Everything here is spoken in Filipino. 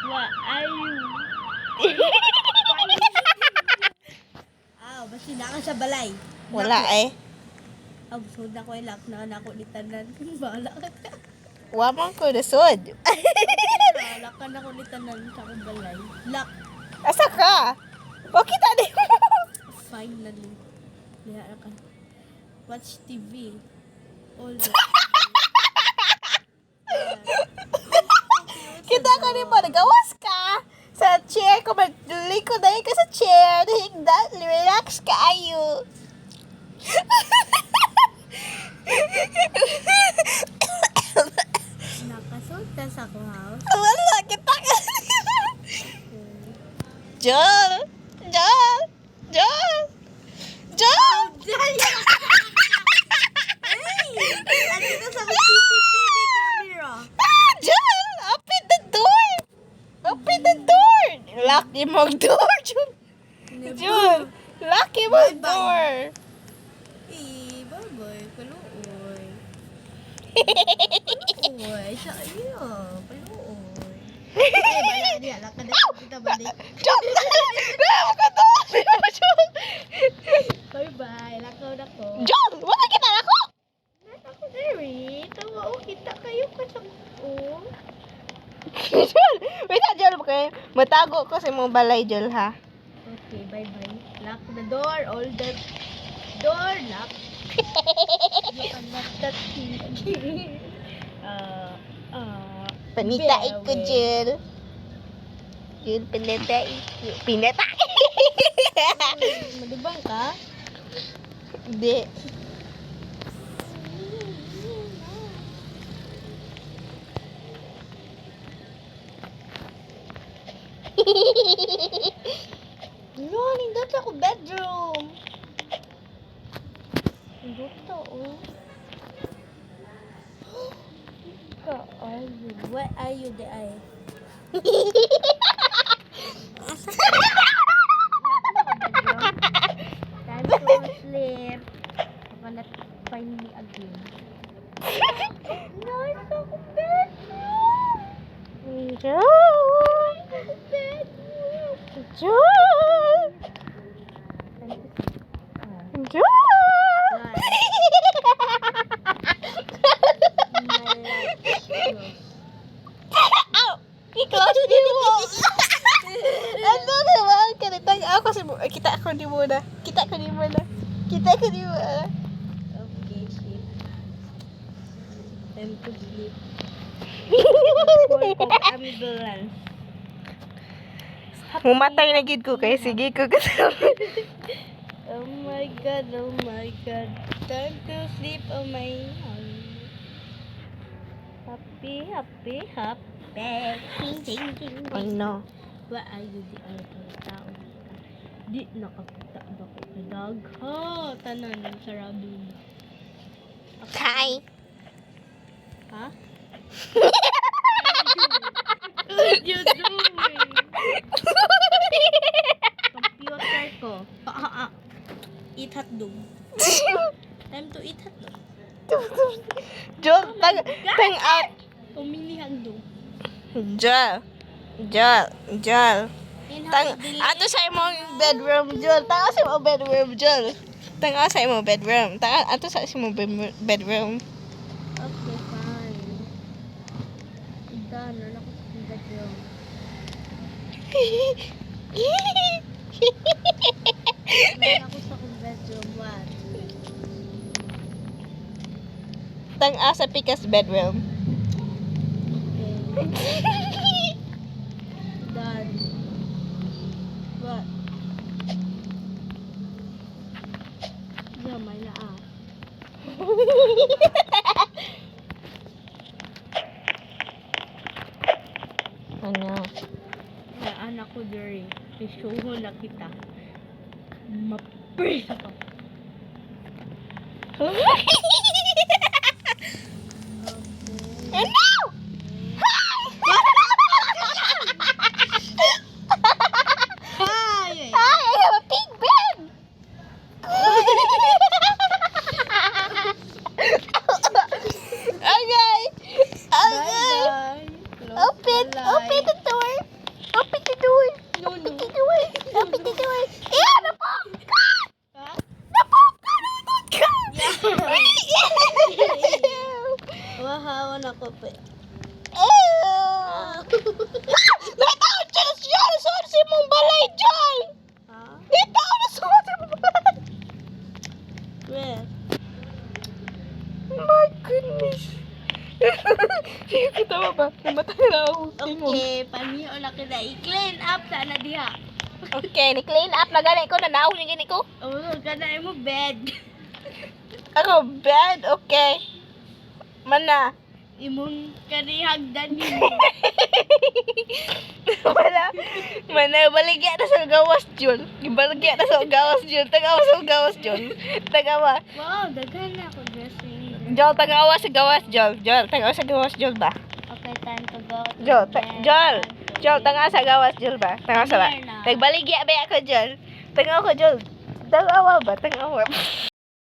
What are you? Basta na ka sa balay. Wala eh. Absod na ko ay lak na ako ni tanan. Bahala ka. Wamang ko nasod. Lak ka na ko ni tanan sa akong balay. Lak. Asa ka? Bakit adi mo? Finally. Liha ka. Watch TV. All the Kita ka ni mo, nagawas ka. Sa chair ko, magliko na ka sa chair. Higda, relax ka ayo. Nakasulta sa ako house. Wala, kita ka. Joel! Joel! Joel! Joel! Ano na sa CCTV camera? Joel! Open the door! Open the door! Lock yung mag door, Joel! Joel! Lock yung mag door! Bye-bye. Paluoy. Paluoy. Sa iyo. Paluoy. Bala niya. Lakad na kita balik. Joel! Lama ka to! Joel! Bye-bye. Lakaw na ko. Joel! Wala kita na ako! Nata ko, Derry. Tawa o kita kayo kasang Joel! Wait na, Joel. Matago ko sa mong balay, Joel, ha? Okay, bye-bye. Lock the door. All the door lock. You cannot touch me. Panitain ko, Joel. Joel, panitain ko. Pinatain! Malibang ka? Hindi. No, nindot ako bedroom. Nindot to, oh. Where are you, the eye? Time to sleep. I'm gonna find me again. No, it's ako bedroom. Joel! Bedroom. Joel! Joel! Ow! I-close din mo! Ano naman? Kanitang ako si mo. Kita ako ni mo na. Kita ko ni mo na. Kita ko ni mo na. Okay, sleep. Time to sleep. Call of ambulance. Mumatay na gid ko kay sige ko kasama. Oh my god, oh my god. Time to sleep, oh my god. Happy, happy, happy. Ting, ting, ting. I know. Why are you di ay tao? Di nakakita ba ko kay dagha. Tanan yung sarado na. Hi. Ha? What you doing? Computer ko. Eat hotdog. Time to eat hotdog. Joel, tang out. Pumili hotdog. Joel. Joel. Joel. Tang Delay. ato sa imong bedroom, Joel. Tang sa imong bedroom, Joel. Tang sa imong bedroom. Tang ato sa imong bedroom. Okay, fine. Done. Wala ko sa bedroom. Wala ko sa bedroom. What? Tang sa Pika's bedroom. Okay. Done. What? Gamay na ah. Ano? Na anak ko Jerry. Isuho na kita. Maprisa ka. Ano? Hi! Hi, I have a pink bed. ako pa. Bitaw, Jol! Jol! Sorsi mong balay, Jol! Ha? Bitaw na sorsi mong balay! Where? My goodness! Kita mo ba? Namatay na ako. Okay, paniyo na kita i-clean up sana diha. Okay, ni-clean up na gani ko. Nanaw yung gani ko. Oh, kana mo bed. Ako, bed? Okay. Mana? Imong kanihagdan nimo. Mana, baligya na sa gawas, Jol. Baligya na sa gawas, Jol. Tagawa sa gawas, Jol. Tagawa. Wow, daghan na ako dressing. Jol, tagawa sa gawas, Jol. Jol, tagawa sa gawas, Jol ba? Okay, time to go. to Jol, bed. Jol. Jol, tagawa sa gawas, Jol ba? Tagawa sa ba? Here na. Tagbaligya ba ako, Jol? Tagawa ko, Jol. Tagawa ba? Tagawa.